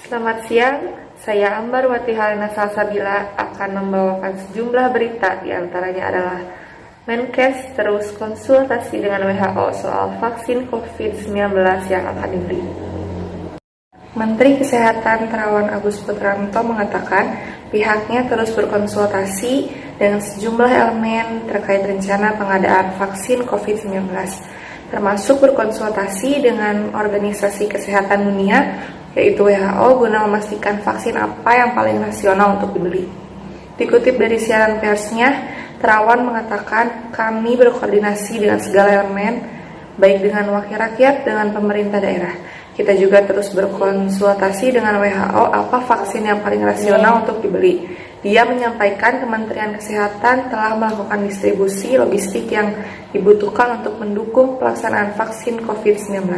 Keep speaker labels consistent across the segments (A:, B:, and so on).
A: Selamat siang, saya Ambar Wati Halina Salsabila akan membawakan sejumlah berita, diantaranya adalah Menkes terus konsultasi dengan WHO soal vaksin COVID-19 yang akan diberi. Menteri Kesehatan Terawan Agus Putranto mengatakan pihaknya terus berkonsultasi dengan sejumlah elemen terkait rencana pengadaan vaksin COVID-19, termasuk berkonsultasi dengan Organisasi Kesehatan Dunia, yaitu WHO, guna memastikan vaksin apa yang paling rasional untuk dibeli. Dikutip dari siaran persnya, Terawan mengatakan, kami berkoordinasi dengan segala elemen, baik dengan wakil rakyat, dengan pemerintah daerah. Kita juga terus berkonsultasi dengan WHO apa vaksin yang paling rasional untuk dibeli. Dia menyampaikan Kementerian Kesehatan telah melakukan distribusi logistik yang dibutuhkan untuk mendukung pelaksanaan vaksin COVID-19.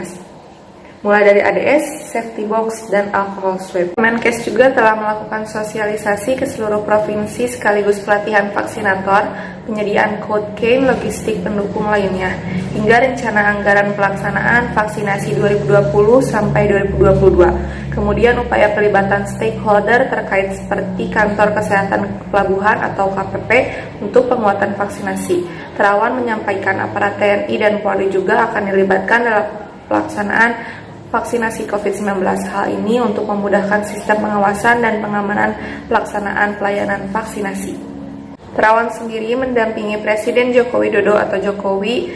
A: Mulai dari ADS, safety box, dan alcohol swab. Menkes juga telah melakukan sosialisasi ke seluruh provinsi sekaligus pelatihan vaksinator, penyediaan code cane, logistik pendukung lainnya, hingga rencana anggaran pelaksanaan vaksinasi 2020 sampai 2022. Kemudian upaya pelibatan stakeholder terkait seperti kantor kesehatan pelabuhan atau KPP untuk penguatan vaksinasi. Terawan menyampaikan aparat TNI dan Polri juga akan dilibatkan dalam pelaksanaan vaksinasi COVID-19. Hal ini untuk memudahkan sistem pengawasan dan pengamanan pelaksanaan pelayanan vaksinasi. Terawan sendiri mendampingi Presiden Joko Widodo atau Jokowi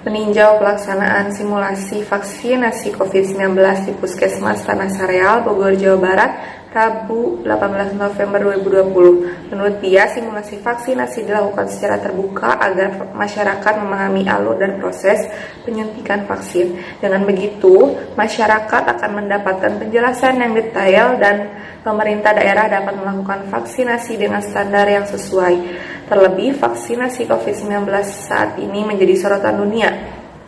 A: meninjau pelaksanaan simulasi vaksinasi COVID-19 di Puskesmas Tanah Sareal, Bogor, Jawa Barat, Rabu 18 November 2020. Menurut dia, simulasi vaksinasi dilakukan secara terbuka agar masyarakat memahami alur dan proses penyuntikan vaksin. Dengan begitu, masyarakat akan mendapatkan penjelasan yang detail dan pemerintah daerah dapat melakukan vaksinasi dengan standar yang sesuai. Terlebih, vaksinasi COVID-19 saat ini menjadi sorotan dunia.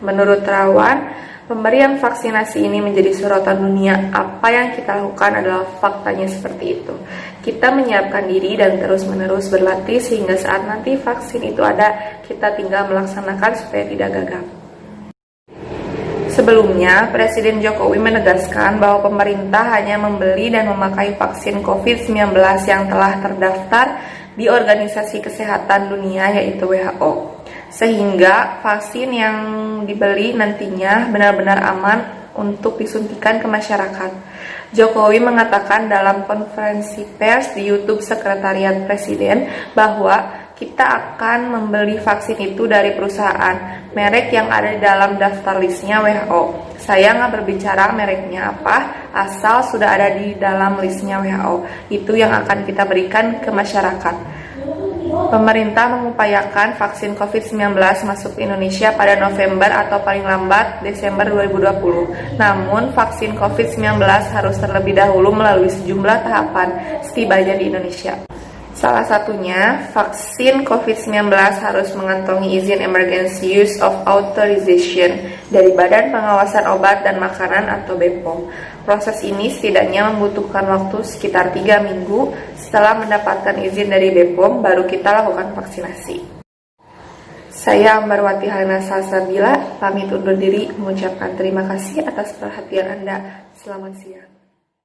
A: Menurut Terawan, pemberian vaksinasi ini menjadi sorotan dunia. Apa yang kita lakukan adalah faktanya seperti itu. Kita menyiapkan diri dan terus-menerus berlatih sehingga saat nanti vaksin itu ada, kita tinggal melaksanakan supaya tidak gagal. Sebelumnya, Presiden Jokowi menegaskan bahwa pemerintah hanya membeli dan memakai vaksin COVID-19 yang telah terdaftar di Organisasi Kesehatan Dunia, yaitu WHO. Sehingga vaksin yang dibeli nantinya benar-benar aman untuk disuntikan ke masyarakat. Jokowi mengatakan dalam konferensi pers di YouTube Sekretariat Presiden bahwa kita akan membeli vaksin itu dari perusahaan merek yang ada di dalam daftar listnya WHO. Saya nggak berbicara mereknya apa, asal sudah ada di dalam listnya WHO. Itu yang akan kita berikan ke masyarakat. Pemerintah mengupayakan vaksin COVID-19 masuk ke Indonesia pada November atau paling lambat Desember 2020. Namun, vaksin COVID-19 harus terlebih dahulu melalui sejumlah tahapan setibanya di Indonesia. Salah satunya, vaksin COVID-19 harus mengantongi izin Emergency Use of Authorization dari Badan Pengawasan Obat dan Makanan atau BPOM. Proses ini setidaknya membutuhkan waktu sekitar 3 minggu. Setelah mendapatkan izin dari BPOM, baru kita lakukan vaksinasi. Saya Ambar Wati Halina Salsabila, pamit undur diri mengucapkan terima kasih atas perhatian Anda. Selamat siang.